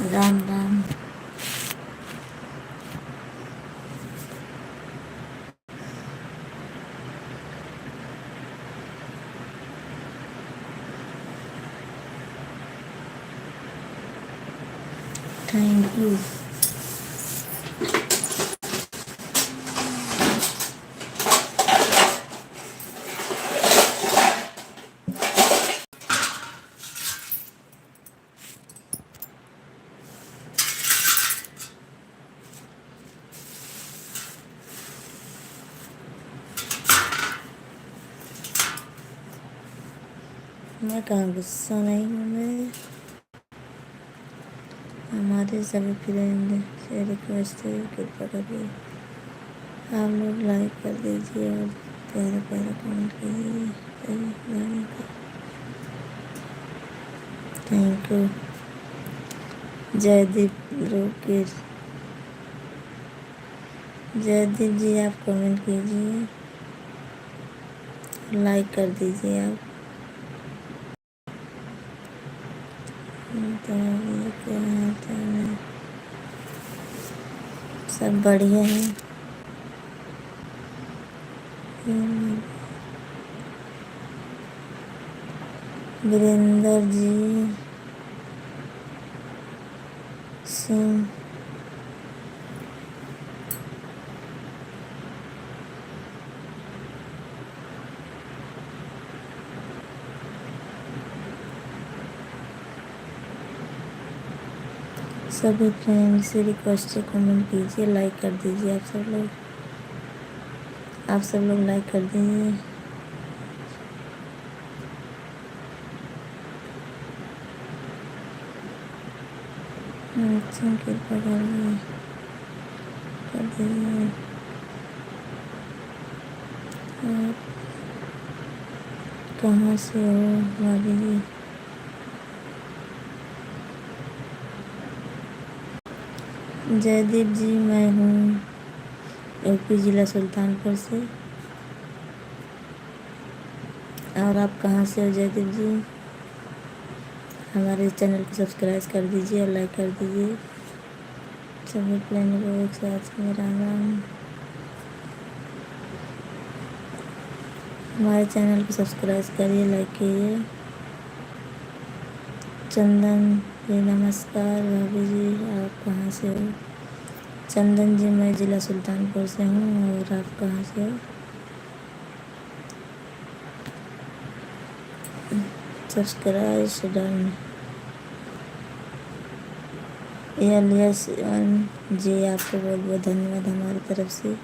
Ram Ram. Thank you. मैं कहाँ गुस्सा नहीं हूँ। मैं हमारे सभी फ्रेंड से रिक्वेस्ट है, कृपया करके आप लोग लाइक कर दीजिए और प्यारा प्यारा कमेंट कीजिए सभी भाइयों का। Thank you. जयदीप लोकेश, जयदीप जी आप कमेंट कीजिए, लाइक कर दीजिए आप। तो ये क्या हाल है? सब बढ़िया है। वीरेंद्र जी सिंह, सभी फ्रेंड से रिक्वेस्ट है, कमेंट कीजिए, लाइक कर दीजिए। आप सब लोग लाइक कर दीजिए। अच्छा, कृपया कर दीजिए। आप कहाँ से हो भाभी जी? जयदीप जी मैं हूँ यूपी ज़िला सुल्तानपुर से। और आप कहाँ से हो जयदीप जी? हमारे चैनल को सब्सक्राइब कर दीजिए और लाइक कर दीजिए। सभी प्लेन को एक साथ में राम राम। हमारे चैनल को सब्सक्राइब करिए, लाइक कीजिए। चंदन जी नमस्कार। भाभी जी आप कहाँ से हो? चंदन जी मैं ज़िला सुल्तानपुर से हूँ। और आप कहाँ से हो? Subscribe done. यस जी आपको बहुत बहुत धन्यवाद हमारी तरफ से।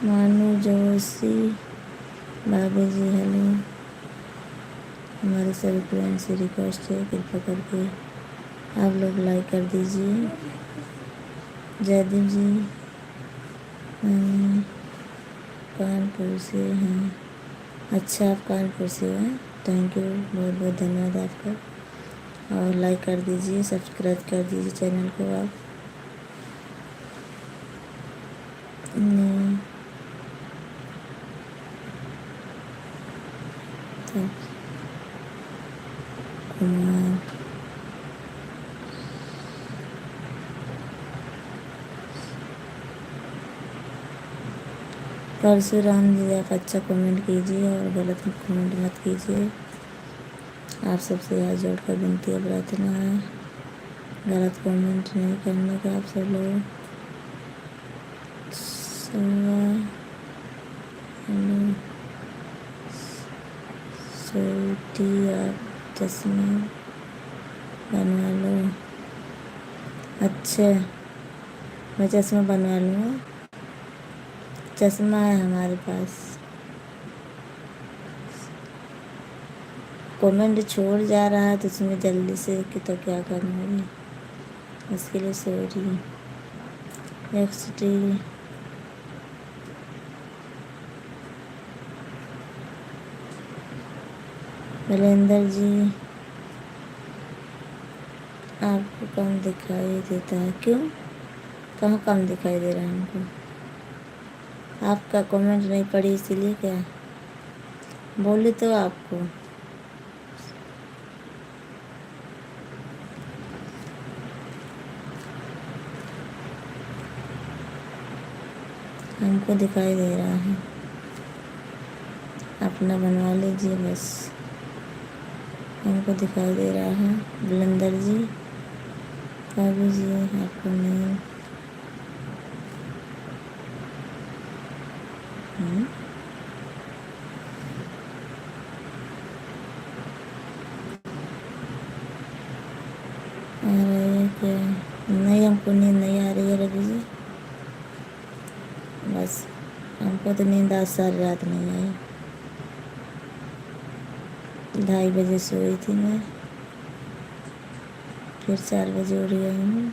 मानू जोशी भाभी जी हेलो। हमारे सभी फ्रेंड से रिक्वेस्ट है, कृपया करके आप लोग लाइक कर दीजिए। जयदीप जी कानपुर से हैं। अच्छा आप कानपुर से हैं। थैंक यू, बहुत बहुत धन्यवाद आपका। और लाइक कर दीजिए, सब्सक्राइब कर दीजिए चैनल को आप। थैंक कुमार, परशुराम जी, आप अच्छा कमेंट कीजिए और गलत कमेंट मत कीजिए। आप सबसे हाथ जोड़कर विनती और प्रार्थना है, गलत कमेंट नहीं करने का। आप सब लोग हेलो स्वीटी, आप चश्मा बनवा लो। अच्छा, मैं चश्मा बनवा लूँगा, चश्मा है हमारे पास। कमेंट छोड़ जा रहा है तो उसमें जल्दी से कि तो क्या करूँगी, उसके लिए सॉरी। एक्सटी बलेंदर जी, आपको कम दिखाई देता है, क्यों? कहाँ कम दिखाई दे रहा है हमको? आपका कमेंट नहीं पढ़ी इसीलिए क्या? बोली तो आपको। हमको दिखाई दे रहा है, अपना बनवा लीजिए बस। हमको दिखाई दे रहा है। बलेंदर जी, भाभी जी, आपको नहीं। आ रही है क्या? नहीं, हमको नींद नहीं आ रही है रवि जी, बस हमको तो नींद आज सारी रात नहीं आई। 2:30 बजे सोई थी मैं, फिर 4 बजे उठ गई हूँ।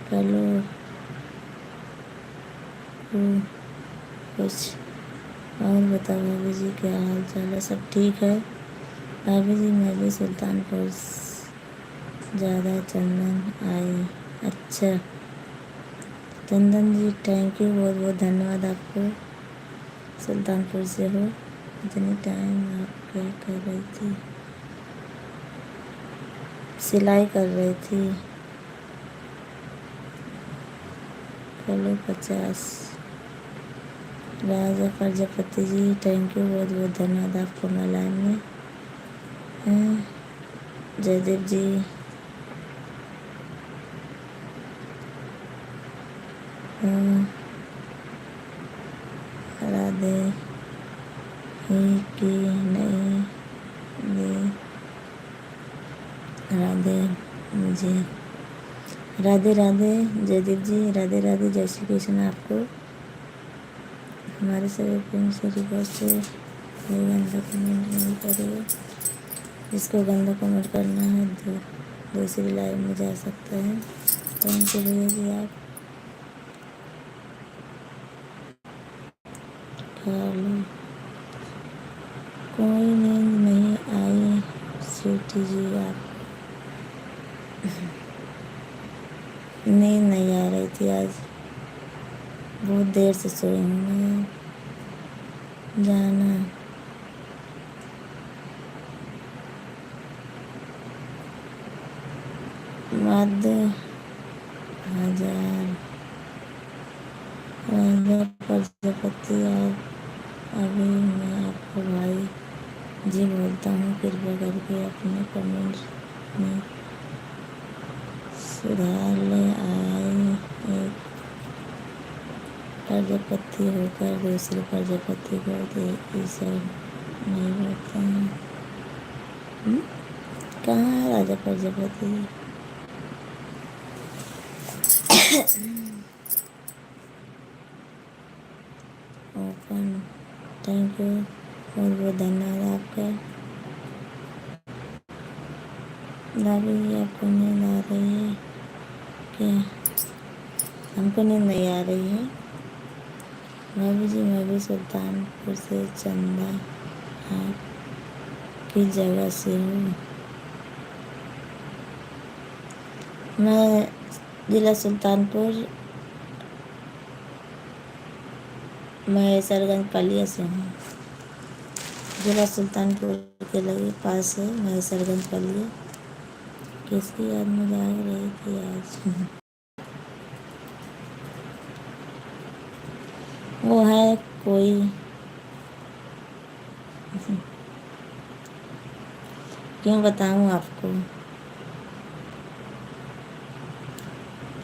कल कुछ और बताओ भाभी जी, क्या हाल चाल है? सब ठीक है भाभी जी? मैं भी सुल्तानपुर ज़्यादा चंदन आई। अच्छा चंदन जी, थैंक यू, बहुत बहुत धन्यवाद आपको। सुल्तानपुर से हो। इतनी टाइम आप क्या कर रही थी? सिलाई कर रही थी। कलो 50। राजा प्रजापति जी, थैंक यू, बहुत बहुत धन्यवाद आपको। मैं में हैं। जयदेव जी, राधे ही की नहीं दे, राधे मुझे, राधे राधे जयदेव जी, राधे राधे, जय श्री कृष्ण। आपको हमारे सभी प्रेम से रिक्वेस्ट है, कोई गंदा कमेंट नहीं करेगा। जिसको गंदा कमेंट करना है दूसरी लाइव में जा सकता है। थैंक यू भैया जी। आप खा लो, कोई नींद नहीं आई स्वीटी जी? आप नींद नहीं आ रही थी आज, बहुत देर से सोई हूँ मैं। जाना मध्य हजार राजा प्रजापति, और अभी मैं आपको भाई जी बोलता हूँ, कृपया करके अपने कमेंट में सुधार ले आए। एक प्रजापति होकर दूसरे प्रजापति को ये सब नहीं बोलते हैं। कहाँ है राजा प्रजापति? ओपन, थैंक यू, बहुत बहुत धन्यवाद आपका। भाभी आपको नींद आ रही है क्या? हमको नींद नहीं आ रही है भाभी जी। मैं भी सुल्तानपुर से चंदा आपकी जगह से हूँ। मैं जिला सुल्तानपुर, मैं सरगंज पलिया से हूँ। जिला सुल्तानपुर के लगे पास है महेशरगंज पलिए। किसकी याद में जाग रही थी आज? वो है कोई, क्यों बताऊँ आपको।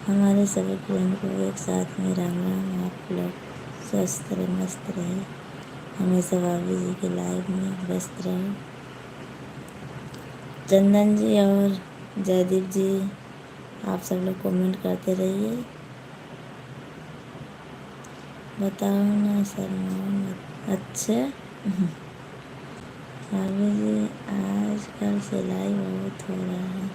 हमारे सभी फ्रेंड को एक साथ में राम राम। आप लोग स्वस्थ रहे, मस्त रहे, हमेशा भाभी जी के लाइव में व्यस्त रहे। चंदन जी और जयदीप जी, आप सब लोग कमेंट करते रहिए। बताओ ना शर्माओ मत। अच्छा भाभी जी, आजकल सिलाई बहुत हो रहा है।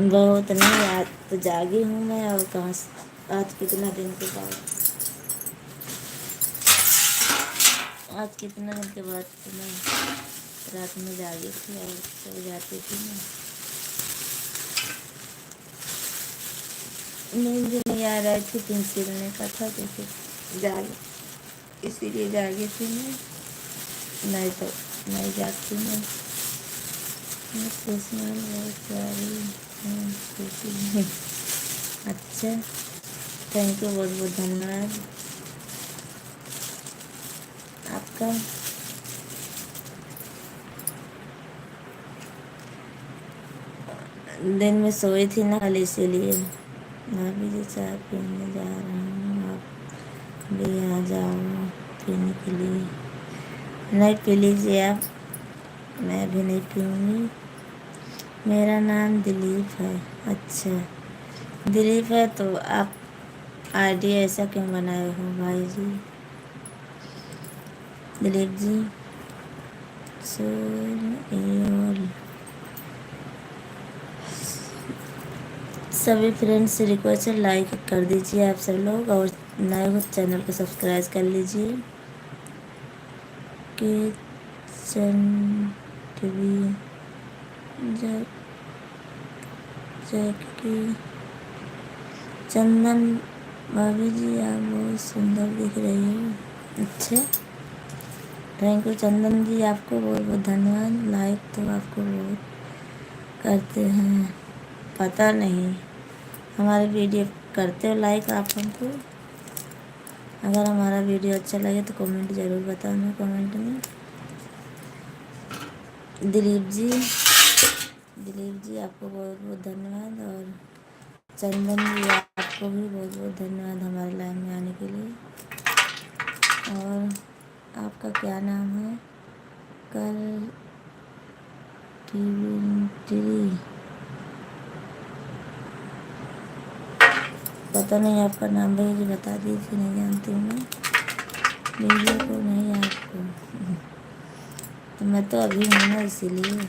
बहुत नहीं, आज तो जागी हूँ मैं। और कहाँ आज कितना दिन के बाद, आज कितना दिन के बाद तो मैं रात में जागी थी और सो जाती थी मैं। नींद नहीं आ रही थी, पेंसिल ने का था तो फिर जागी, इसीलिए जागी थी मैं, नहीं तो नहीं जागती मैं। स्मेल बहुत प्यारी है। अच्छा, थैंक यू, बहुत बहुत धन्यवाद आपका। दिन में सोई थी ना कल, इसीलिए। भाभी जी चाय पीने जा रहा हूँ, आप भी आ जाओ पीने के लिए। नहीं पी लीजिए आप, मैं भी नहीं पीऊँगी। मेरा नाम दिलीप है। अच्छा दिलीप है, तो आप आईडी ऐसा क्यों बनाए हो भाई जी? दिलीप जी और सभी फ्रेंड्स से रिक्वेस्ट है, लाइक कर दीजिए आप सब लोग, और नए हो चैनल को सब्सक्राइब कर लीजिए। किचन टीवी जैकी चंदन भाभी जी, आप बहुत सुंदर दिख रही हो। अच्छा, थैंक यू चंदन जी, आपको बहुत बहुत धन्यवाद। लाइक तो आपको बहुत करते हैं, पता नहीं हमारे वीडियो करते हो लाइक आप हमको। अगर हमारा वीडियो अच्छा लगे तो कमेंट ज़रूर बताना कमेंट में। दिलीप जी आपको बहुत बहुत धन्यवाद, और चंदन जी आपको भी बहुत बहुत धन्यवाद हमारे लाइन में आने के लिए। और आपका क्या नाम है? कर टीवी पता नहीं आपका नाम भाई जी बता दीजिए, नहीं जानती हूँ मैं वीडियो को, नहीं आपको। तो मैं तो अभी हूँ ना, इसीलिए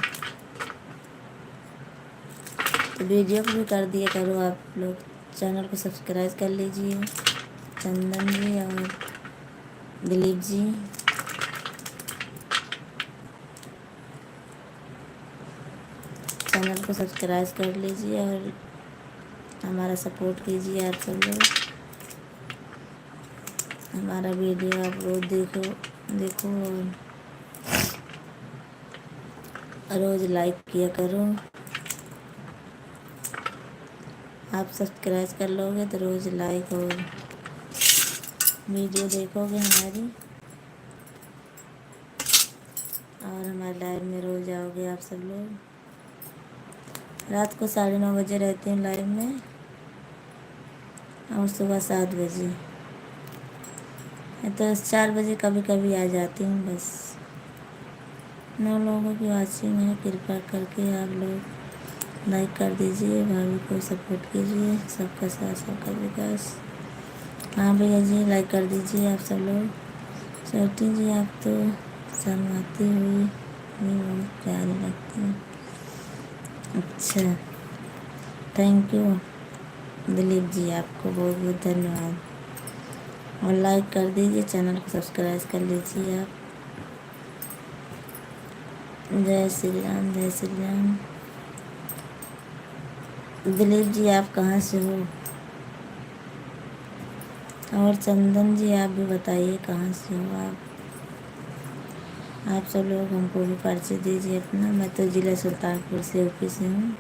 तो वीडियो को भी कर दिया करो आप लोग। चैनल को सब्सक्राइब कर लीजिए चंदन जी और दिलीप जी। चैनल को सब्सक्राइब कर लीजिए और हमारा सपोर्ट कीजिए आप सब लोग। हमारा वीडियो आप रोज़ देखो और रोज़ लाइक किया करो। आप सब्सक्राइब कर लोगे तो रोज़ लाइक और वीडियो देखोगे हमारी, और हमारे लाइव में रोज़ आओगे आप सब लोग। रात को 9:30 बजे रहती हूँ लाइव में, और सुबह 7 बजे, तो 4 बजे कभी कभी आ जाती हूँ बस। 9 लोगों की वाचिंग है, कृपया करके आप लोग लाइक कर दीजिए, भाभी को सपोर्ट कीजिए। सबका साथ सबका विकास। हाँ भैया जी, लाइक कर दीजिए आप सब लोग। छोटी जी, आप तो शर्माती हुई भी बहुत प्यारी लगती है। अच्छा, थैंक यू दिलीप जी, आपको बहुत बहुत धन्यवाद। और लाइक कर दीजिए, चैनल को सब्सक्राइब कर लीजिए आप। जय श्री राम, जय श्री राम। दिलीप जी आप कहाँ से हो? और चंदन जी आप भी बताइए कहाँ से हो आप? आप सब लोग हमको भी परिचय दीजिए अपना। मैं तो ज़िला सुल्तानपुर से यूपी से हूँ।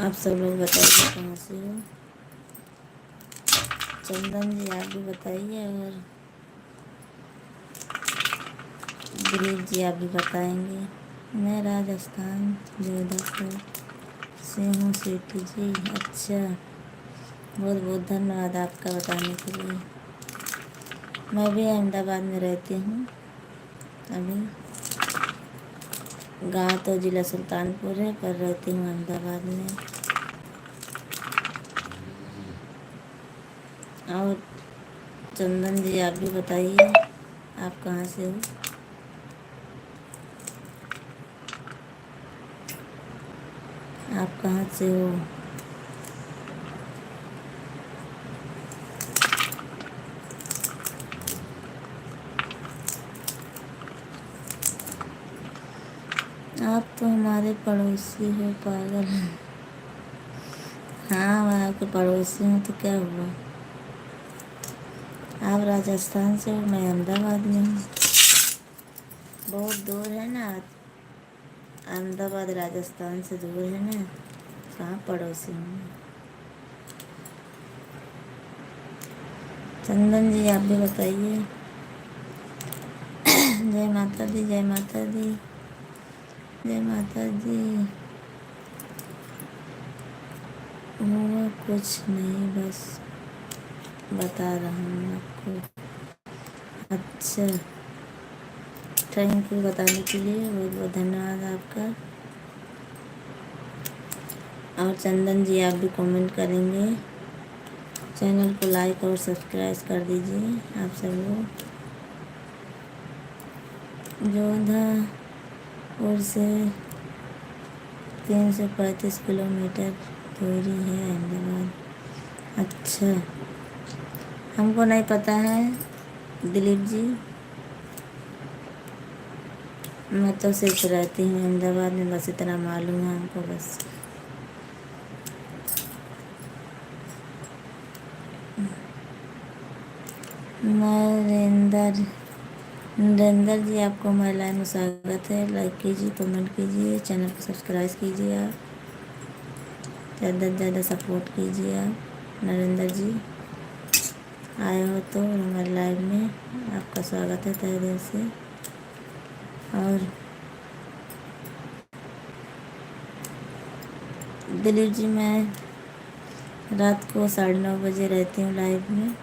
आप सब लोग बताइए कहाँ से हो। चंदन जी आप भी बताइए, और दिलीप जी आप भी बताएंगे। मैं राजस्थान जोधपुर से हूँ स्वीटी जी। अच्छा, बहुत बहुत धन्यवाद आपका बताने के लिए। मैं भी अहमदाबाद में रहती हूँ। अभी गांव तो ज़िला सुल्तानपुर है, पर रहती हूँ अहमदाबाद में। और चंदन जी आप भी बताइए, आप कहाँ से हो। आप कहाँ से हो। आप तो हमारे पड़ोसी हो पागल। हाँ, मैं आपके पड़ोसी हूँ तो क्या हुआ। आप राजस्थान से हो, मैं अहमदाबाद में हूँ। बहुत दूर है ना, अहमदाबाद राजस्थान से दूर है ना, कहाँ पड़ोसी हूँ। चंदन जी आप भी बताइए। जय माता दी, जय माता दी, जय माता दी। हुआ कुछ नहीं, बस बता रहा हूँ आपको। अच्छा, थैंक यू बताने के लिए, बहुत बहुत धन्यवाद आपका। और चंदन जी आप भी कमेंट करेंगे। चैनल को लाइक और सब्सक्राइब कर दीजिए आप सब लोग। जोधपुर से 335 किलोमीटर दूरी है अहमदाबाद। अच्छा, हमको नहीं पता है दिलीप जी। मैं तो सिर्फ रहती हूँ अहमदाबाद में, बस इतना मालूम है हमको बस। नरेंद्र नरेंद्र जी आपको हमारे लाइव में स्वागत है। लाइक कीजिए, कमेंट कीजिए, चैनल को सब्सक्राइब कीजिए। आप ज़्यादा से ज़्यादा सपोर्ट कीजिए। आप नरेंद्र जी आए हो तो हमारे लाइव में आपका स्वागत है तहे दिल से। और दिलीप जी मैं रात को 9:30 बजे रहती हूँ लाइव में,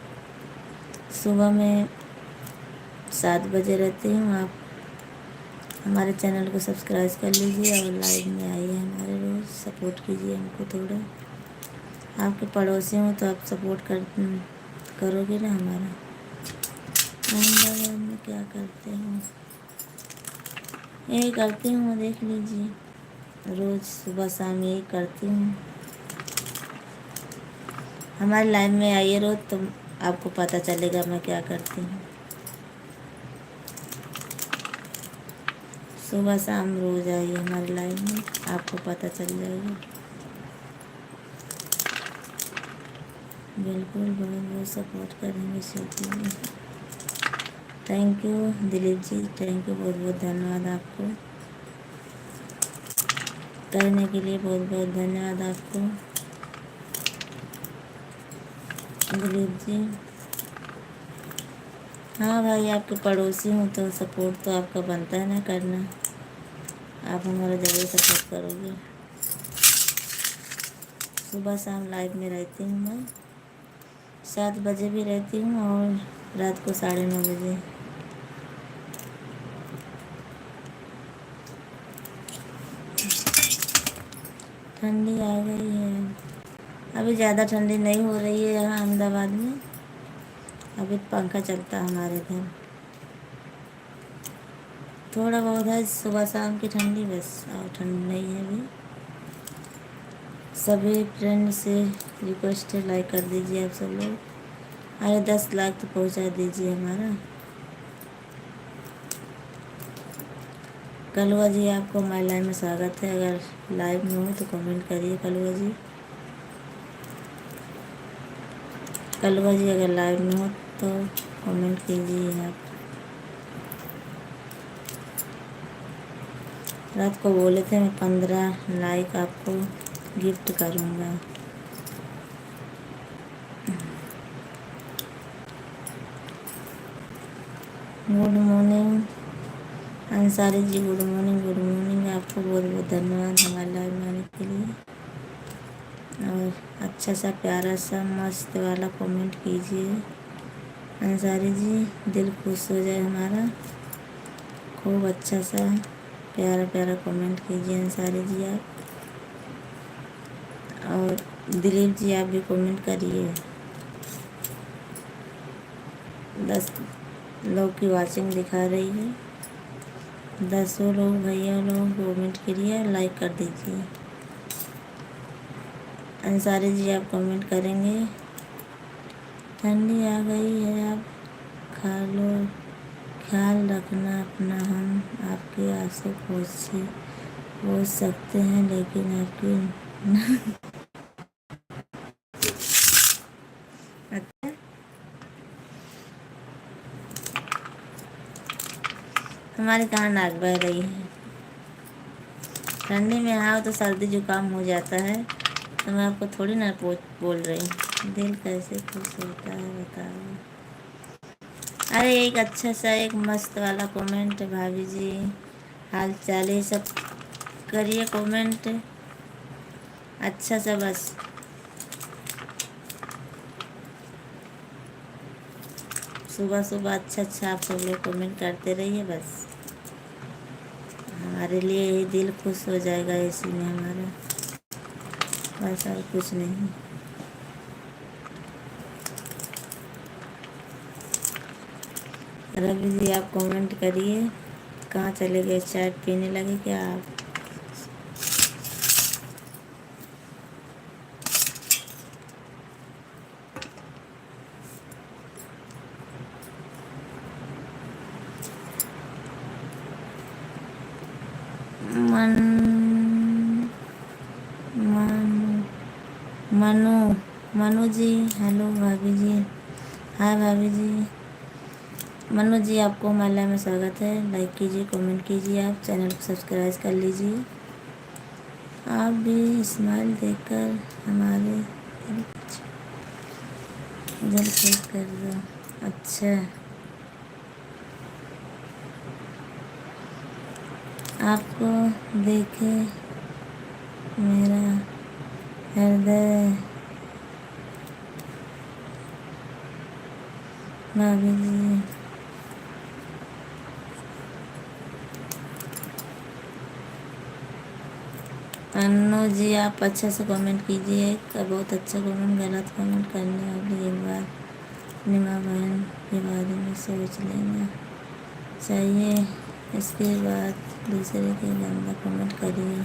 सुबह में 7 बजे रहती हूँ। आप हमारे चैनल को सब्सक्राइब कर लीजिए और लाइव में आइए, हमारे रोज़ सपोर्ट कीजिए हमको थोड़ा। आपके पड़ोसी हूँ तो आप सपोर्ट करोगे ना हमारा। अहमदाबाद में क्या करते हो। यही करती हूँ, देख लीजिए, रोज़ सुबह शाम यही करती हूँ। हमारे लाइव में आइए रोज़, तो आपको पता चलेगा मैं क्या करती हूँ। सुबह शाम रोज़ आइए हमारे लाइव में, आपको पता चल जाएगा। बिल्कुल, बहुत बहुत सपोर्ट करेंगे शिल्पी में। Thank you Dilip ji, thank you, बहुत बहुत धन्यवाद आपको करने के लिए, बहुत बहुत धन्यवाद आपको दिलीप जी। हाँ भाई, आपके पड़ोसी हूँ तो सपोर्ट तो आपका बनता है ना करना। आप हमारा ज़रूर सपोर्ट करोगे। सुबह शाम लाइव में रहती हूँ मैं, 7 बजे भी रहती हूँ और रात को 9:30 बजे। ठंडी आ गई है, अभी ज़्यादा ठंडी नहीं हो रही है यहाँ अहमदाबाद में। अभी पंखा चलता है हमारे इधर, थोड़ा बहुत है सुबह शाम की ठंडी, बस और ठंड नहीं है अभी। सभी फ्रेंड से रिक्वेस्ट है, लाइक कर दीजिए आप सब लोग। अरे 10 लाख तो पहुंचा दीजिए हमारा। कलुआ जी आपको हमारे लाइव में स्वागत है। अगर लाइव में हो तो कमेंट करिए कलुआ जी। कलवा जी अगर लाइव में हो तो कमेंट कीजिए आप। रात को बोले थे मैं 15 लाइक आपको गिफ्ट करूँगा। Good morning Ansari ji, good morning. Good morning, आपको बहुत बहुत धन्यवाद हमारे लाइव में आने के लिए। और अच्छा सा प्यारा सा मस्त वाला कमेंट कीजिए अंसारी जी, दिल खुश हो जाए हमारा। खूब अच्छा सा प्यारा प्यारा कमेंट कीजिए अंसारी जी आप। और दिलीप जी आप भी कमेंट करिए। 10 लोग की वाचिंग दिखा रही है। 10 लोग भैया लोग कमेंट करिए, लाइक कर दीजिए। अंसारी जी आप कमेंट करेंगे। ठंडी आ गई है, आप खा लो, ख्याल रखना अपना, हम आपके आंसू पोंछ सकते हैं लेकिन आपकी अच्छा, हमारी कहाँ नाक बह रही है। ठंडी में आओ तो सर्दी जुकाम हो जाता है, तो मैं आपको थोड़ी ना बोल रही हूँ। दिल कैसे खुश होता है बताओ। अरे एक अच्छा सा एक मस्त वाला कमेंट भाभी जी, हाल चाल ये सब करिए कमेंट अच्छा सा बस। सुबह सुबह अच्छा अच्छा आप सब लोग कमेंट करते रहिए बस। हमारे लिए ये दिल खुश हो जाएगा इसी में हमारा, बस और कुछ नहीं। रवि जी आप कमेंट करिए। कहाँ चले गए, चाय पीने लगे क्या आप? मन मनु मनु मनु जी हेलो भाभी जी, हाय भाभी जी। मनु जी आपको हमारे लाइव में स्वागत है। लाइक कीजिए, कमेंट कीजिए, आप चैनल को सब्सक्राइब कर लीजिए। आप भी स्माइल देखकर हमारे दिल खुश कर दो। अच्छा, आपको देखे मेरा हृदय भाभी जी। अन्नू जी आप अच्छा से कमेंट कीजिए। बहुत अच्छा कमेंट, गलत कमेंट करने वाली एक बार अपनी माँ बहन के बारे में सोच लेना चाहिए, इसके बाद दूसरे के गंदा कमेंट करिए।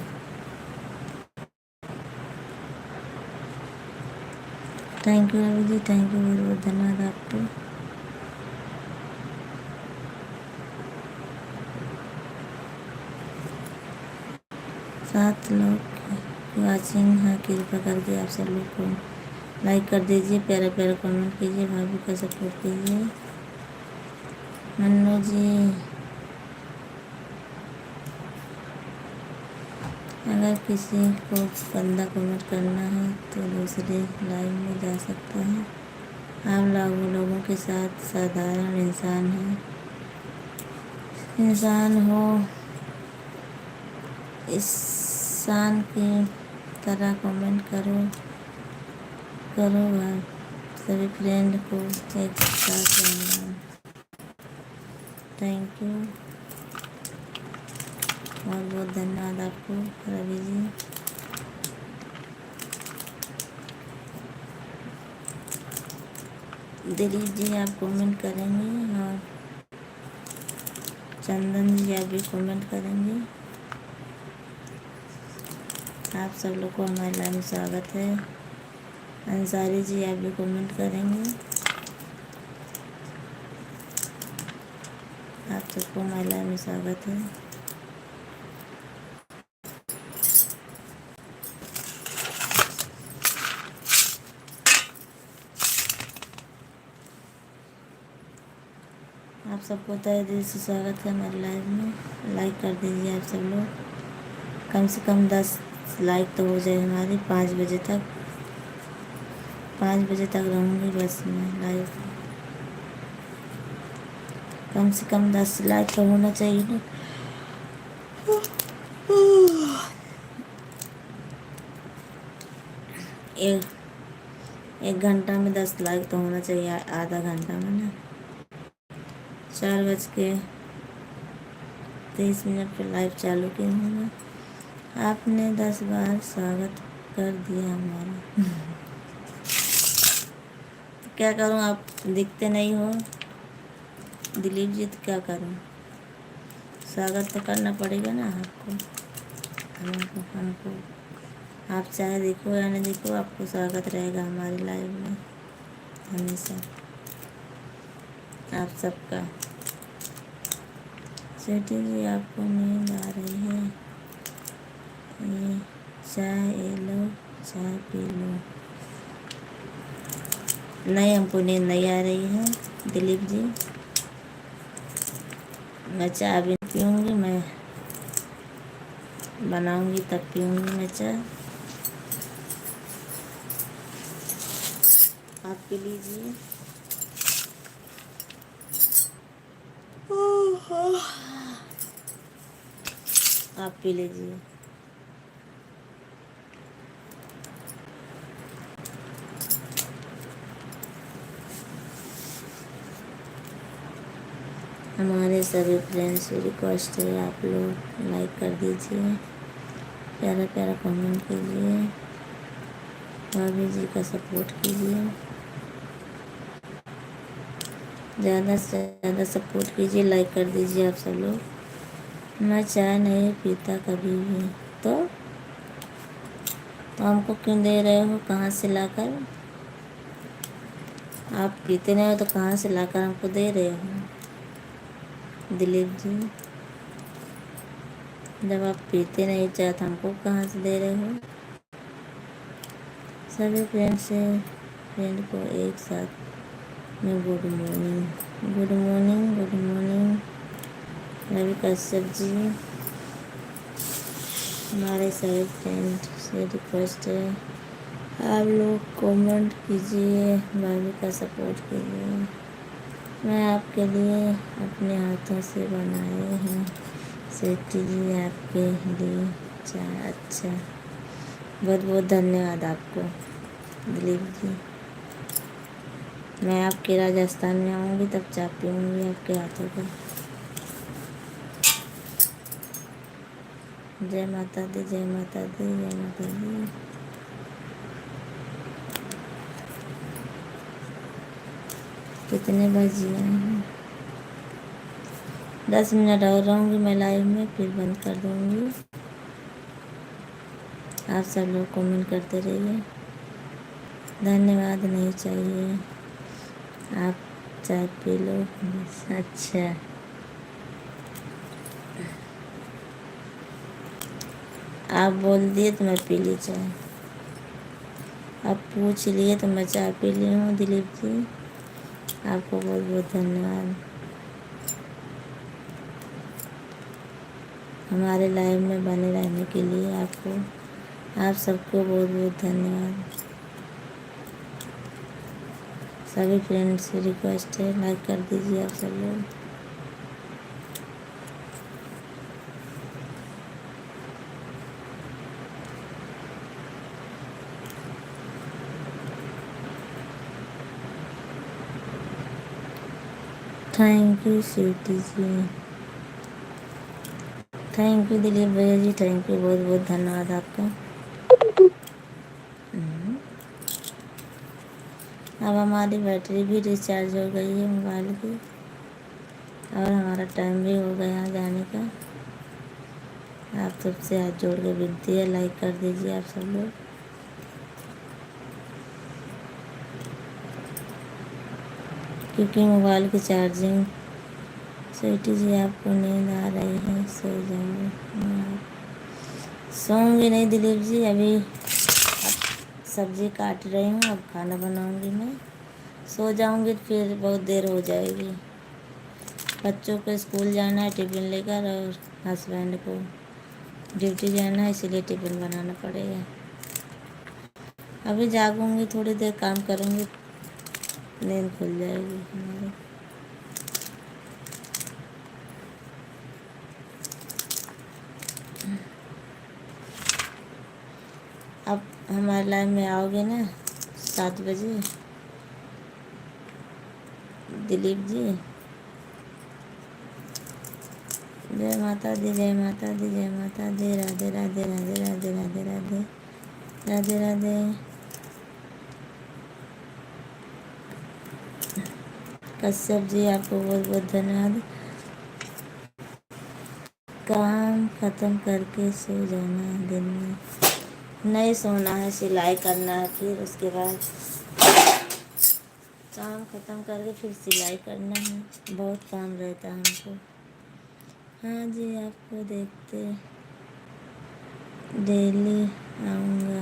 Thank you Ravi ji, thank you, बहुत बहुत धन्यवाद आपको। सात लोग वाचिंग है, कृपया करके आप सब लोग को लाइक कर दीजिए, प्यारा प्यारा कमेंट कीजिए, भाभी का सपोर्ट कीजिए। मन्नू जी अगर किसी को गंदा कमेंट करना है तो दूसरे लाइव में जा सकता है। आप लोगों के साथ साधारण इंसान हो, इंसान की तरह कमेंट करो भाई। सभी फ्रेंड को एक साथ रहना। थैंक यू, बहुत बहुत धन्यवाद आपको रवि जी। दिलीप जी आप कमेंट करेंगे और चंदन जी आप भी कमेंट करेंगे। आप सब लोग को हमारे लाइव में स्वागत है। अंसारी जी आप भी कमेंट करेंगे। आप सबको हमारे लाइव में स्वागत है। आप सबको तहे दिल से स्वागत है हमारे लाइव में। लाइक कर दीजिए आप सब लोग। कम से कम 10 लाइक तो हो जाए हमारी 5 बजे तक। 5 बजे तक रहूँगी बस मैं लाइव। कम से कम 10 लाइक तो होना चाहिए ना। एक एक घंटा में 10 लाइक तो होना चाहिए, आधा घंटा में ना। 4:23 पर लाइव चालू की हूँ मैं। आपने 10 बार स्वागत कर दिया हमारा। क्या करूँ, आप दिखते नहीं हो दिलीप जी, तो क्या करूँ। स्वागत तो करना पड़ेगा ना आपको। हमको आप चाहे देखो या नहीं देखो, आपको स्वागत रहेगा हमारी लाइव में हमेशा आप सबका। सेठी जी आपको नींद आ रही है, ये चाय ये लो, चाय पी लो। नहीं, हमको नींद नहीं आ रही है दिलीप जी। मैं चाय भी पीऊँगी, मैं बनाऊँगी तब पीऊँगी मैं चाय। आप पी लीजिए। आप पी लीजिए। हमारे सभी फ्रेंड्स से रिक्वेस्ट है, आप लोग लाइक कर दीजिए, प्यारा प्यारा कमेंट कीजिए, भाभी जी का सपोर्ट कीजिए, ज़्यादा से ज़्यादा सपोर्ट कीजिए, लाइक कर दीजिए आप सब लोग। मैं चाय नहीं पीता कभी भी। तो हमको क्यों दे रहे हो, कहाँ से लाकर? आप पीते नहीं हो तो कहाँ से लाकर हमको दे रहे हो दिलीप जी? जब आप पीते नहीं चाय तो हमको कहाँ से दे रहे हो? सभी फ्रेंड को एक साथ में good morning, good morning, good morning. Ravi Kashyap ji, हमारे सभी फ्रेंड से रिक्वेस्ट है, आप लोग कमेंट कीजिए, भाभी का सपोर्ट कीजिए। मैं आपके लिए अपने हाथों से बनाए हैं सेठी जी, आपके लिए चाय। अच्छा, बहुत बहुत धन्यवाद आपको दिलीप जी। मैं आपके राजस्थान में आऊँगी तब चाय पीऊँगी आपके हाथों का। जय माता दी, जय माता दी, जय माता दी। कितने बजे हैं? 10 मिनट और रहूँगी मैं लाइव में, फिर बंद कर दूँगी। आप सब लोग कमेंट करते रहिए। धन्यवाद नहीं चाहिए, आप चाय पी लो। अच्छा, आप बोल दिए तो मैं पी ली चाय। आप पूछ लिए तो मैं चाय पी ली हूँ दिलीप जी। आपको बहुत बहुत धन्यवाद हमारे लाइव में बने रहने के लिए। आपको, आप सबको बहुत बहुत धन्यवाद। सभी फ्रेंड्स से रिक्वेस्ट है, लाइक कर दीजिए आप सब लोग। Thank you Sweety ji, thank you Dilip भैया जी, थैंक यू, बहुत बहुत धन्यवाद आपका। अब हमारी बैटरी भी रिचार्ज हो गई है मोबाइल की, और हमारा टाइम भी हो गया जाने का। आप सबसे हाथ जोड़ के विनती है, लाइक कर दीजिए आप सब लोग। क्योंकि मोबाइल की चार्जिंग। स्वीटी जी आपको नींद आ रही है, सो जाओ। सोऊंगी नहीं दिलीप जी, अभी सब्जी काट रही हूँ, अब खाना बनाऊंगी मैं। सो जाऊंगी फिर बहुत देर हो जाएगी। बच्चों को स्कूल जाना है टिफ़िन लेकर, और हस्बैंड को ड्यूटी जाना है, इसीलिए टिफ़िन बनाना पड़ेगा। अभी जागूंगी, थोड़ी देर काम करूंगी, नींद खुल जाएगी हमारी। अब हमारे लाइन में आओगे ना 7 बजे, दिलीप जी। जय माता दी, जय माता दी, जय माता दी। राधे राधे राधे राधे राधे राधे राधे राधे। कश्यप जी आपको बहुत बहुत धन्यवाद। काम खत्म करके सो जाना, दिन में नहीं सोना है, सिलाई करना है, फिर उसके बाद काम खत्म करके फिर सिलाई करना है, बहुत काम रहता है हमको। हाँ जी, आपको देखते डेली आऊँगा।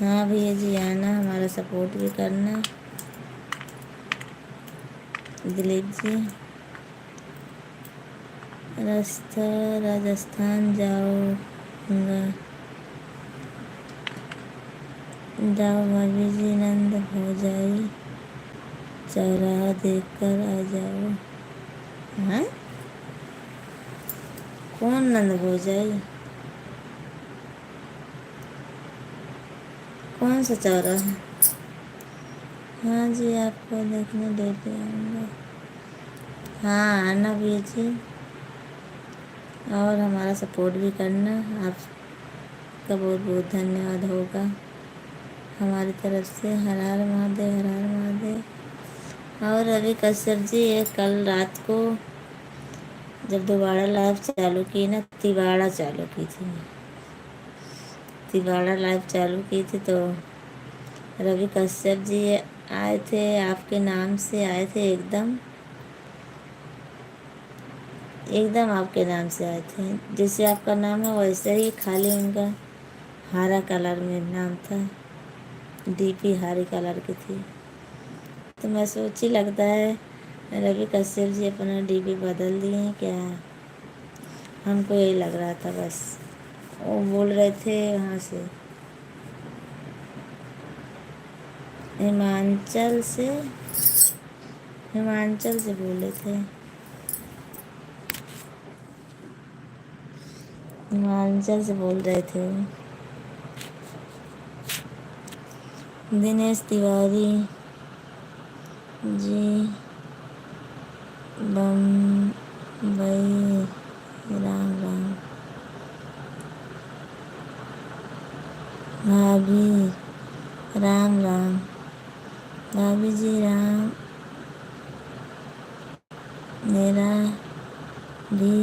हाँ भैया जी, आना, हमारा सपोर्ट भी करना। दिलीप जी, रास्ता राजस्थान जाऊँगा। जाओ भाभी जी, नंद हो जाए, चौराहा देख कर आ जाओ। हाँ, कौन नंद हो जाए? कौन सा चौराहा? हाँ जी, आपको देखने डेली आऊँगा। हाँ आना भैया जी, और हमारा सपोर्ट भी करना। आपका बहुत बहुत धन्यवाद होगा हमारी तरफ से। हर हर महादेव, हर हर महादेव। और अभी कश्यप जी, ये कल रात को जब दोबारा लाइव चालू की ना, तिवाड़ा चालू की थी, तिवाड़ा लाइव चालू की थी, तो रवि कश्यप जी आए थे, आपके नाम से आए थे, एकदम एकदम आपके नाम से आए थे। जैसे आपका नाम है वैसे ही, खाली उनका हरा कलर में नाम था, डीपी हरे कलर की थी। तो मैं सोची लगता है रवि कश्यप जी अपना डीपी बदल दिए हैं क्या, हमको यही लग रहा था। बस वो बोल रहे थे वहाँ से, हिमाचल से, हिमाचल से बोले थे, हिमाचल से बोल रहे थे वो। दिनेश तिवारी जी, बम्बई, राम राम। भाभी राम राम, भाभी जी राम, मेरा भी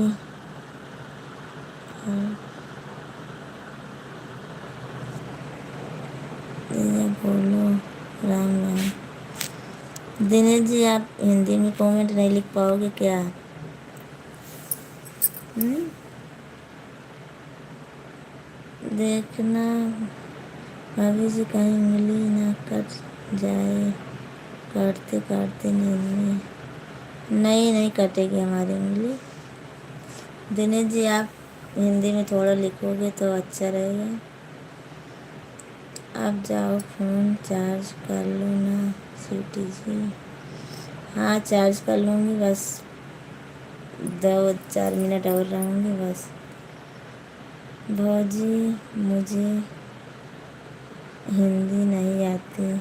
बोलो राम राम। दिनेश जी, आप हिंदी में कमेंट नहीं लिख पाओगे क्या? देखना भाभी जी, कहीं उंगली ना कट जाए काटते काटते नींद में। नहीं नहीं कटेगी हमारी उंगली। दिनेश जी, आप हिंदी में थोड़ा लिखोगे तो अच्छा रहेगा। आप जाओ, फ़ोन चार्ज कर लो ना स्वीटी जी। हाँ चार्ज कर लूँगी, बस 2-4 मिनट और रहूँगी बस। भौजी, मुझे हिंदी नहीं आती।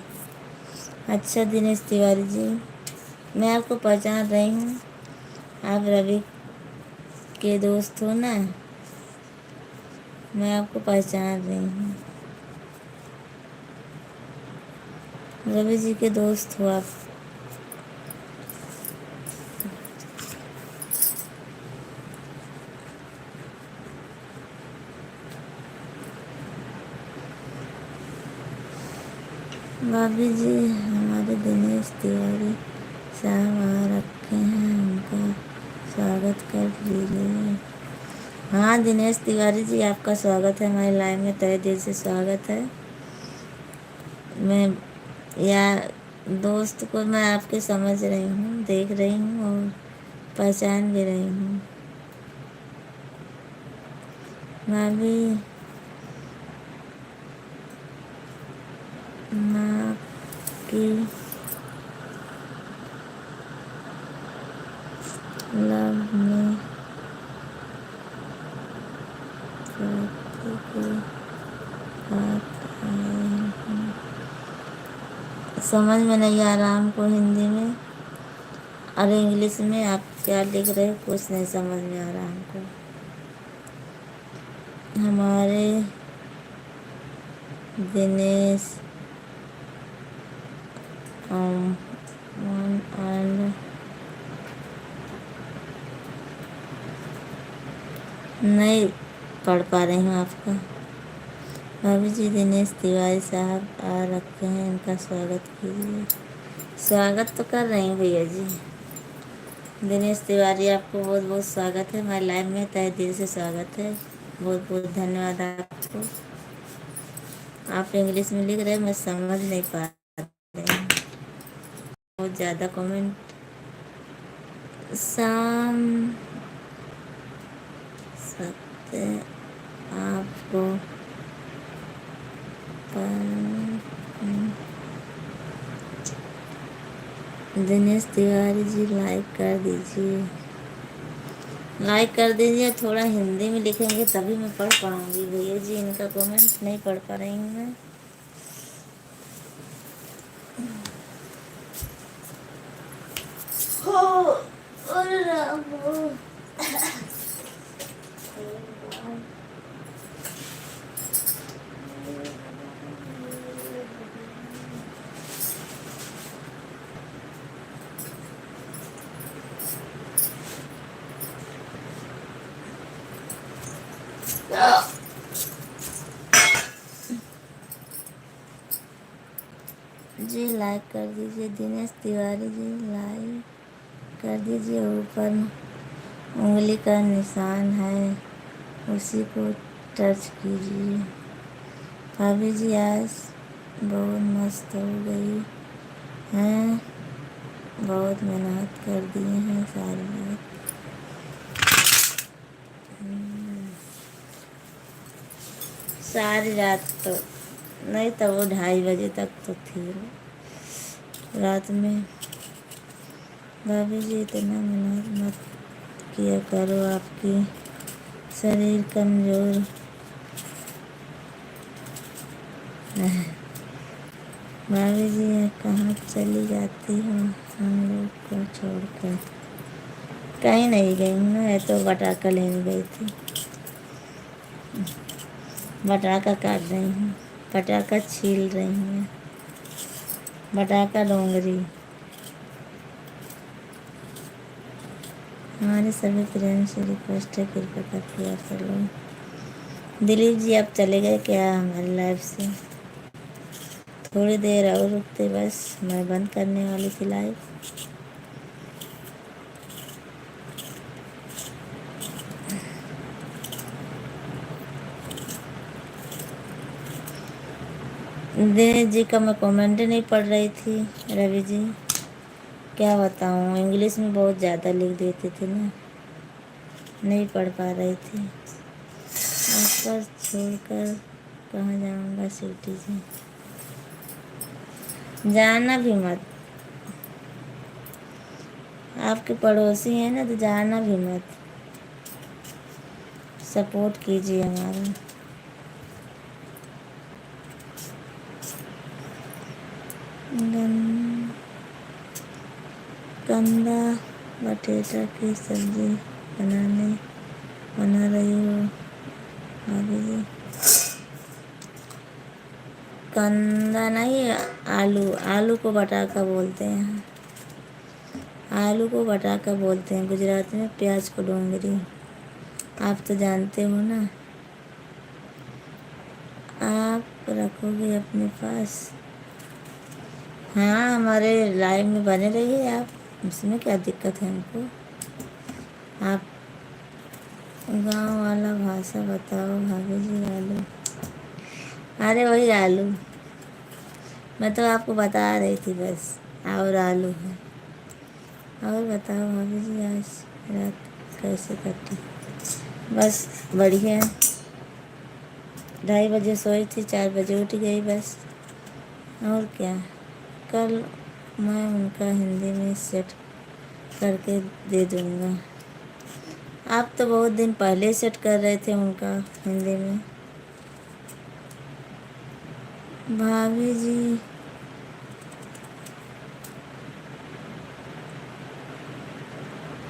अच्छा दिनेश तिवारी जी, मैं आपको पहचान रही हूँ, आप रवि के दोस्त हो ना, मैं आपको पहचान रही हूँ, रवि जी के दोस्त हो आप। भाभी जी, हमारे दिनेश तिवारी साहब आ रखे हैं, उनका स्वागत कर लीजिए। हाँ दिनेश तिवारी जी, आपका स्वागत है हमारी लाइव में, तहे दिल से स्वागत है। मैं या दोस्त को मैं आपके समझ रही हूँ, देख रही हूँ और पहचान भी रही हूँ। भाभी माँ की लव में प्रकृति के साथ आए हैं। समझ में नहीं आ रहा हमको हिंदी में और इंग्लिश में आप क्या लिख रहे हो, कुछ नहीं समझ में आ रहा हमको। हमारे दिनेश एंड नहीं पढ़ पा रही हूँ आपका। भाभी जी दिनेश तिवारी साहब आ रखे हैं, इनका स्वागत कीजिए। स्वागत तो कर रही हूँ भैया जी। दिनेश तिवारी आपको बहुत बहुत स्वागत है हमारे लाइव में, तहे दिल से स्वागत है, बहुत बहुत धन्यवाद आपको। आप इंग्लिश में लिख रहे हैं, मैं समझ नहीं पा रही हूँ, बहुत ज़्यादा कमेंट। शाम सत्य आपको दिनेश तिवारी जी लाइक कर दीजिए, लाइक कर दीजिए। थोड़ा हिंदी में लिखेंगे तभी मैं पढ़ पाऊँगी भैया जी, इनका कमेंट नहीं पढ़ पा रही हूँ मैं। अरे राम। जी लाइक कर दीजिए, दिनेश तिवारी जी लाइक कर दीजिए। ऊपर उंगली का निशान है, उसी को टच कीजिए। भाभी जी आज बहुत मस्त हो गई हैं, बहुत मेहनत कर दिए हैं सारी रात। सारी रात तो नहीं तो वो 2:30 बजे तक तो थी रात में। भाभी जी इतना मेहनत मत किया करो, आपकी शरीर कमज़ोर है। भाभी जी कहाँ चली जाती हो हम लोग को छोड़कर? कहीं नहीं गई हूँ, मैं तो बटाका लेने गई थी, बटाका काट रही हूँ, पटाखा छील रही हूँ, बटाका डोंगरी। हमारे सभी फ्रेंड से रिक्वेस्ट है, कृपया करके आप लोग। दिलीप जी आप चले गए क्या हमारे लाइफ से? थोड़ी देर और रुकते, बस मैं बंद करने वाली थी लाइव। दिनेश जी का मैं कमेंट नहीं पढ़ रही थी रवि जी, क्या बताऊँ, इंग्लिश में बहुत ज़्यादा लिख देती थी ना, नहीं पढ़ पा रही थी। आपका छोड़कर कहाँ जाऊँगा स्वीटी जी? जाना भी मत, आपके पड़ोसी हैं ना, तो जाना भी मत, सपोर्ट कीजिए हमारा। कंदा बटेटा की सब्जी बना रही हो भाभी जी? कंदा नहीं, आलू, आलू को बटाका बोलते हैं, आलू को बटाका बोलते हैं गुजरात में, प्याज को डोंगरी, आप तो जानते हो ना। आप रखोगे अपने पास? हाँ हमारे लाइव में बने रहिए आप, उसमें क्या दिक्कत है हमको। आप गांव वाला भाषा बताओ भाभी जी। आलू, अरे वही आलू, मैं तो आपको बता रही थी बस। और आलू है। और बताओ भाभी जी, आज रात कैसे कटी? बस बढ़िया। 2:30 बजे सोई थी, 4 बजे उठ गई बस। और क्या। कल मैं उनका हिंदी में सेट करके दे दूँगा। आप तो बहुत दिन पहले सेट कर रहे थे उनका हिंदी में। भाभी जी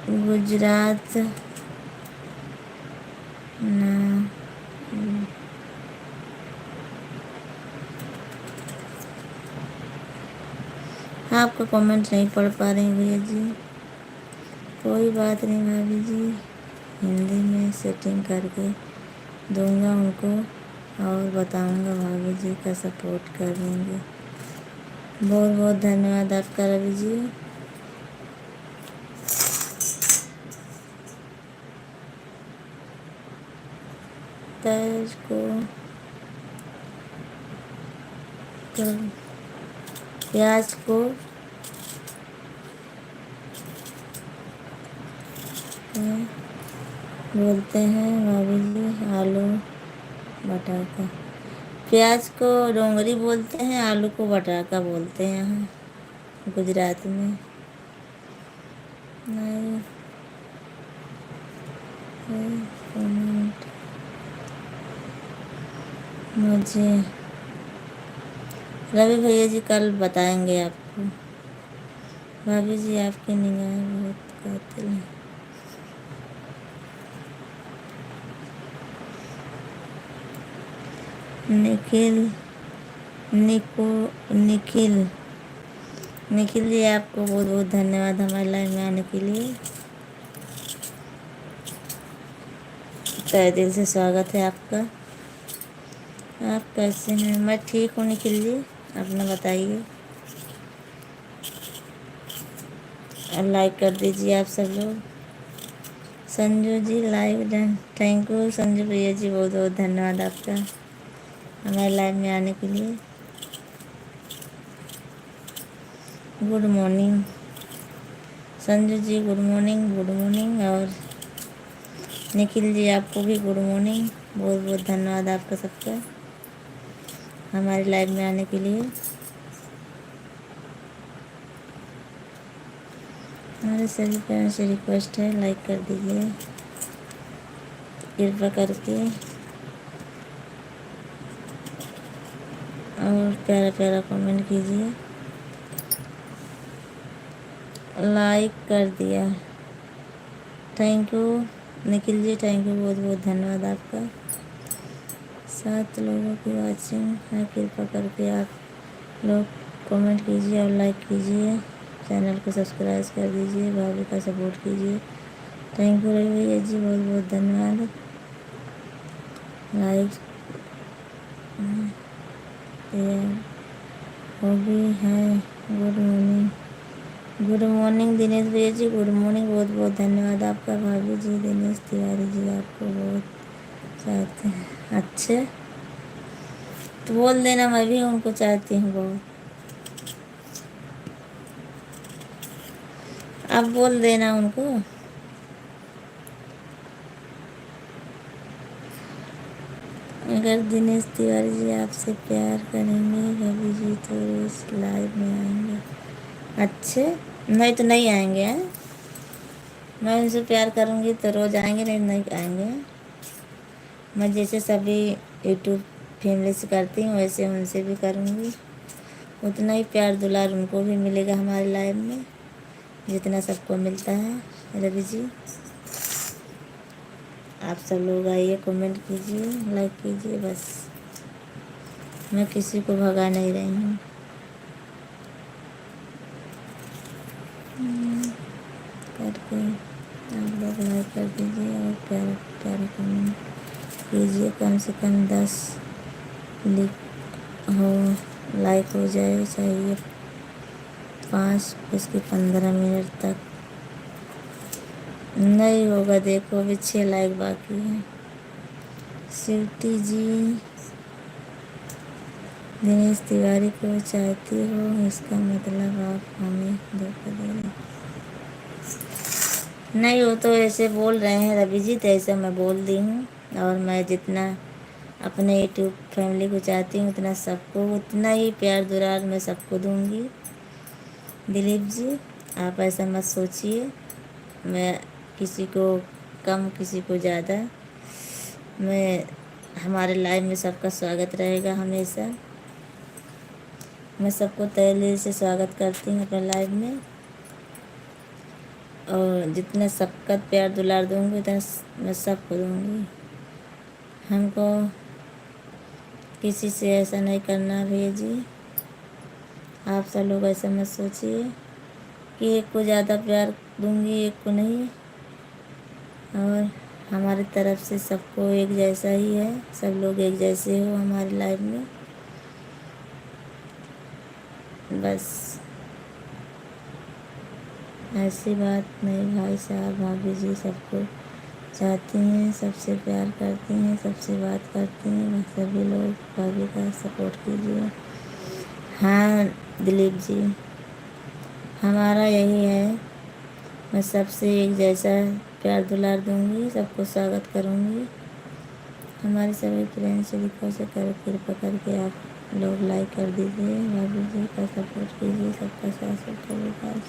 गुजरात ना। आपका कमेंट नहीं पढ़ पा रही भैया जी। कोई बात नहीं भाभी जी, हिंदी में सेटिंग करके दूंगा उनको और बताऊंगा भाभी जी का सपोर्ट करेंगे। बहुत बहुत धन्यवाद आपका रवि जी। तैज को प्याज को बोलते हैं भाभी जी, आलू बटाका। प्याज को डोंगरी बोलते हैं, आलू को बटाका बोलते हैं यहाँ गुजरात में। नहीं कमेंट मुझे रवि भैया जी कल बताएंगे आपको। भाभी जी आपकी निगाहें बहुत कातिल हैं। निखिल निखिल निखिल जी आपको बहुत बहुत धन्यवाद हमारे लाइव में आने के लिए। तहे दिल से स्वागत है आपका। आप कैसे हैं? मैं ठीक हूँ निखिल जी, अपना बताइए। और लाइक कर दीजिए आप सब लोग। Sanju ji live done, thank you Sanju भैया जी, बहुत बहुत धन्यवाद आपका हमारे लाइव में आने के लिए। गुड मॉर्निंग संजू जी, गुड मॉर्निंग गुड मॉर्निंग। और निखिल जी आपको भी गुड मॉर्निंग, बहुत बहुत धन्यवाद आपका सबका हमारे लाइव में आने के लिए। हमारे सभी प्यार से रिक्वेस्ट है, लाइक कर दीजिए कृपा करके और प्यारा प्यारा कमेंट कीजिए। लाइक कर दिया, thank you Nikhil ji, thank you, बहुत बहुत धन्यवाद आपका। 7 लोगों की वाचिंग है, कृपा करके आप लोग कमेंट कीजिए और लाइक कीजिए, चैनल को सब्सक्राइब कर दीजिए, भाभी का सपोर्ट कीजिए। थैंक यू रवि भैया जी, बहुत बहुत धन्यवाद। लाइक हॉबी है। Good morning good morning Dinesh भैया जी, गुड मॉर्निंग, बहुत बहुत धन्यवाद आपका। भाभी जी दिनेश तिवारी जी आपको बहुत चाहते हैं। अच्छे तो बोल देना, मैं भी उनको चाहती हूँ बहुत। आप बोल देना उनको। अगर दिनेश तिवारी जी आपसे प्यार करेंगे भाभी जी तो रोज लाइव में आएंगे। अच्छे नहीं तो नहीं आएंगे हैं? मैं उनसे प्यार करूँगी तो रोज़ आएंगे, नहीं नहीं आएंगे। मैं जैसे सभी यूट्यूब फैमिली से करती हूँ वैसे उनसे भी करूँगी। उतना ही प्यार दुलार उनको भी मिलेगा हमारे लाइव में जितना सबको मिलता है। रवि जी आप सब लोग आइए, कमेंट कीजिए, लाइक कीजिए, बस मैं किसी को भगा नहीं रही हूँ। करके आप लोग लाइक कर दीजिए और प्यारा प्यारा कमेंट कीजिए। कम से कम 10 हो लाइक हो जाए, चाहिए 5 इसके 15 मिनट तक नहीं होगा। देखो अभी 6 लाइक बाकी है। स्वीटी जी दिनेश तिवारी को चाहती हो, इसका मतलब आप हमें धोखा दे रहे। नहीं, वो तो ऐसे बोल रहे हैं रवि जी, तो ऐसे मैं बोल दी हूँ। और मैं जितना अपने यूट्यूब फैमिली को चाहती हूँ उतना सबको, उतना ही प्यार दुलार मैं सबको दूँगी। दिलीप जी, आप ऐसा मत सोचिए मैं किसी को कम किसी को ज़्यादा। मैं हमारे लाइफ में सबका स्वागत रहेगा हमेशा। मैं सबको तहे दिल से स्वागत करती हूँ अपने लाइफ में, और जितना सबका प्यार दुलार दूँगी उतना मैं सबको दूँगी। हमको किसी से ऐसा नहीं करना भैया जी। आप सब लोग ऐसा मत सोचिए कि एक को ज़्यादा प्यार दूँगी एक को नहीं। और हमारी तरफ से सबको एक जैसा ही है, सब लोग एक जैसे हो हमारी लाइफ में। बस ऐसी बात नहीं भाई साहब, भाभी जी सबको चाहती हैं, सबसे प्यार करती हैं, सबसे बात करती हैं। बस सभी लोग भाभी का सपोर्ट कीजिए। हाँ दिलीप जी, हमारा यही है, मैं सबसे एक जैसा प्यार दुलार दूँगी, सबको स्वागत करूँगी। हमारे सभी फ्रेंड्स से रिक्वेस्ट कर कृपा करके आप लोग लाइक कर दीजिए, भाभी जी का सपोर्ट कीजिए, सबका साथ सबका विकास।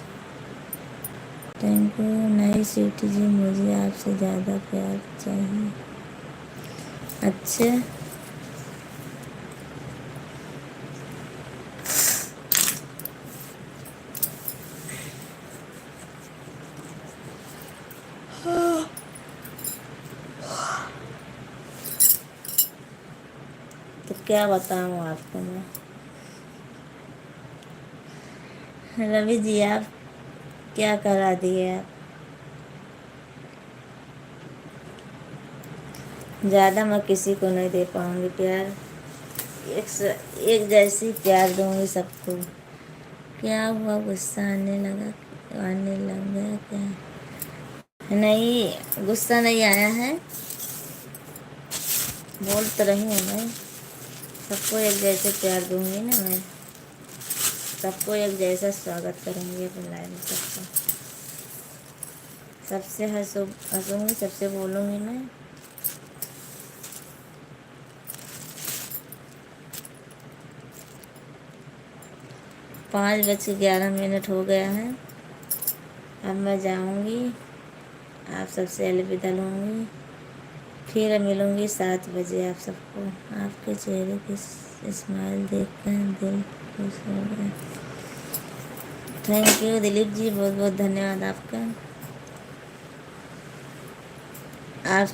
Thank you. नहीं स्वीटी जी, मुझे आपसे ज़्यादा प्यार चाहिए। अच्छा, तो क्या बताऊँ आपको मैं। रवि जी, आप क्या करा दिए आप। ज़्यादा मैं किसी को नहीं दे पाऊँगी प्यार, एक जैसी प्यार दूँगी सबको। क्या हुआ, गुस्सा आने लग गया क्या। नहीं, गुस्सा नहीं आया है, बोल तो रही हूँ मैं। सबको एक जैसे प्यार दूँगी ना मैं, सबको एक जैसा स्वागत करूँगी अपनी लाइफ में। सबको सबसे हंसूँगी, सबसे बोलूँगी मैं। 5:11 हो गया है। अब मैं जाऊँगी, आप सबसे अलविदा लूँगी, फिर मिलूँगी 7 बजे आप सबको। आपके चेहरे की स्माइल देखकर दिल खुश हो गया। थैंक यू दिलीप जी, बहुत बहुत धन्यवाद आपका। आप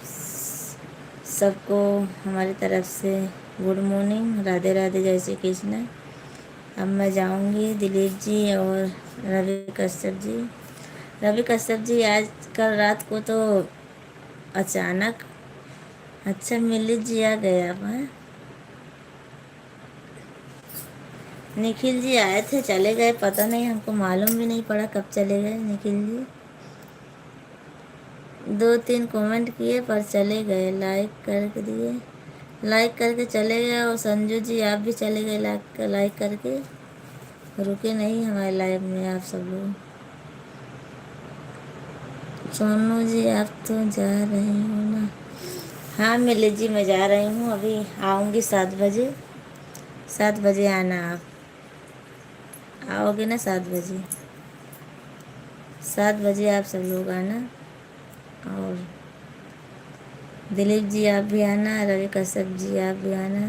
सबको हमारी तरफ से गुड मॉर्निंग, राधे राधे, जय श्री कृष्ण। अब मैं जाऊँगी दिलीप जी और रवि कश्यप जी। रवि कश्यप जी, आज कल रात को तो अचानक, अच्छा मिलित जी आ गए आप हैं। निखिल जी आए थे चले गए, पता नहीं, हमको मालूम भी नहीं पड़ा कब चले गए निखिल जी। 2-3 कमेंट किए पर चले गए, लाइक करके दिए, लाइक करके चले गए। और संजू जी आप भी चले गए लाइक करके, रुके नहीं हमारे लाइव में आप सब लोग। सोनू जी आप तो जा रही हो ना। हाँ मिली जी, मैं जा रही हूँ, अभी आऊँगी 7 बजे। 7 बजे आना, आप आओगे ना 7 बजे। 7 बजे आप सब लोग आना। और दिलीप जी आप भी आना, रवि कश्यप जी आप भी आना,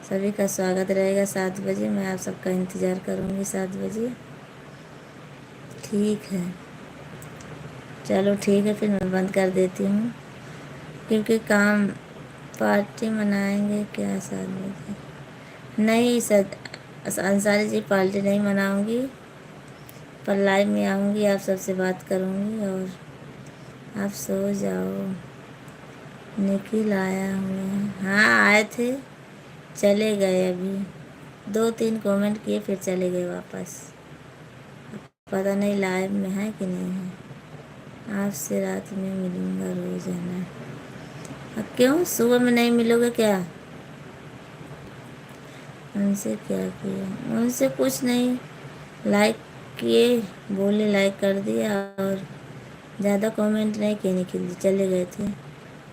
सभी का स्वागत रहेगा 7 बजे। मैं आप सबका इंतज़ार करूँगी 7 बजे। ठीक है, चलो ठीक है, फिर मैं बंद कर देती हूँ, क्योंकि काम। पार्टी मनाएंगे क्या 7 बजे। नहीं सर, अंसारी जी पार्टी नहीं मनाऊँगी, पर लाइव में आऊँगी, आप सबसे बात करूँगी। और आप सो जाओ। निखिल आया हुआ है, हाँ आए थे चले गए, अभी 2-3 कमेंट किए फिर चले गए वापस। पता नहीं लाइव में है कि नहीं है। आपसे रात में मिलूँगा रोज़ाना। अब क्यों सुबह में नहीं मिलोगे क्या। उनसे क्या किया? उनसे कुछ नहीं, लाइक किए, बोले लाइक कर दिया और ज़्यादा कमेंट नहीं किए, निकल चले गए थे।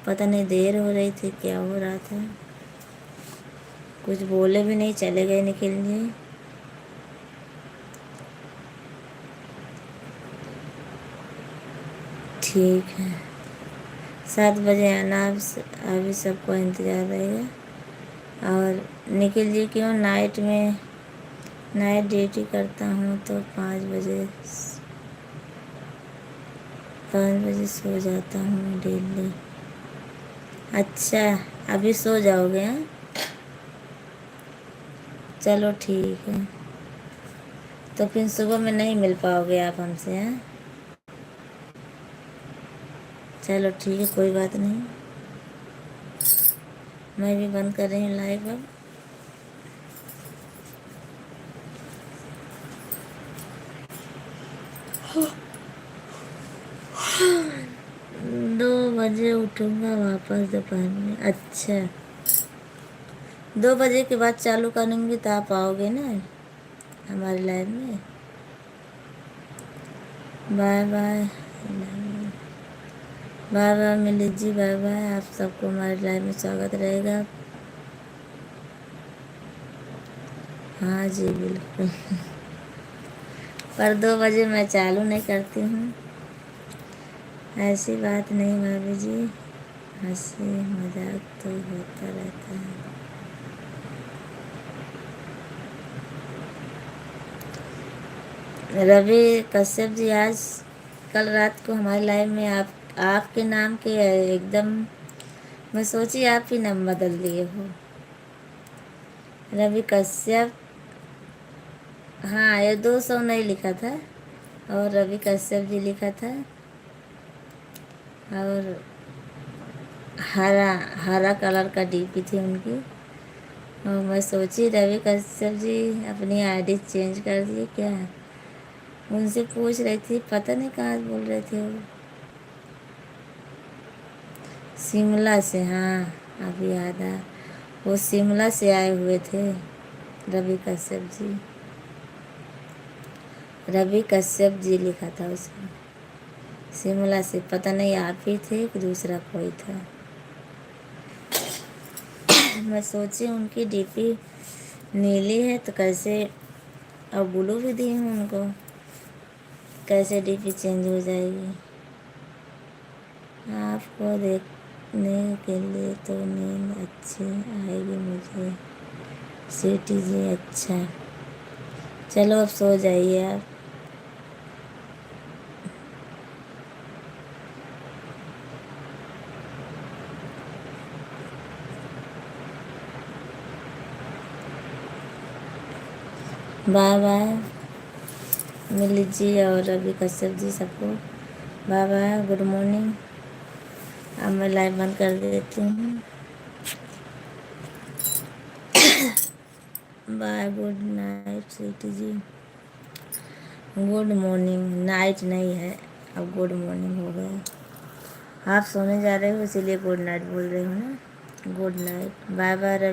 पता नहीं देर हो रही थी, क्या हो रहा था, कुछ बोले भी नहीं, चले गए निकल लिए। ठीक है, 7 बजे आना, अभी सबको इंतज़ार रहेगा। और निखिल जी क्यों नाइट में, नाइट ड्यूटी करता हूँ तो 5 बजे सो जाता हूँ डेली। अच्छा, अभी सो जाओगे? हाँ, चलो ठीक है, तो फिर सुबह में नहीं मिल पाओगे आप हमसे? हैं, चलो ठीक है, कोई बात नहीं। मैं भी बंद कर रही हूँ लाइव अब। दो बजे उठूँगा वापस दोपहर में। अच्छा, 2 बजे के बाद चालू करेंगे तो आप आओगे ना हमारे लाइव में। बाय बाय, बाय बाय मिली जी, बाय बाय। आप सबको हमारे लाइव में स्वागत रहेगा। हाँ जी बिल्कुल। पर 2 बजे मैं चालू नहीं करती हूँ, ऐसी बात नहीं भाभी जी, हंसी मजाक तो होता रहता है। रवि कश्यप जी, आज कल रात को हमारे लाइव में आपके नाम के एकदम, मैं सोची आप ही नाम बदल दिए हो, रवि कश्यप। हाँ, ये 200 नहीं लिखा था, और रवि कश्यप जी लिखा था, और हरा हरा कलर का डीपी थी उनकी। और मैं सोची रवि कश्यप जी अपनी आईडी चेंज कर दिए क्या। उनसे पूछ रही थी, पता नहीं कहाँ बोल रहे थे वो, शिमला से। हाँ, अभी याद आया, वो शिमला से आए हुए थे रवि कश्यप जी। रवि कश्यप जी लिखा था उसमें, शिमला से। पता नहीं आप ही थे कि दूसरा कोई था। मैं सोची उनकी डीपी नीली है तो कैसे, और ब्लू भी दी हूँ उनको, कैसे डीपी चेंज हो जाएगी। आपको देखने के लिए तो नींद अच्छी आएगी मुझे, सीटी जी। अच्छा, चलो अब सो जाइए आप। बाय बाय मिली जी और रवि कश्यप जी, सबको बाय बाय, गुड मॉर्निंग। अब मैं लाइव बंद कर देती हूँ। बाय, गुड नाइट स्वीटी जी। गुड मॉर्निंग, नाइट नहीं है अब, गुड मॉर्निंग हो गया। आप सोने जा रहे हो इसीलिए गुड नाइट बोल रहे हो ना। Good night, bye bye.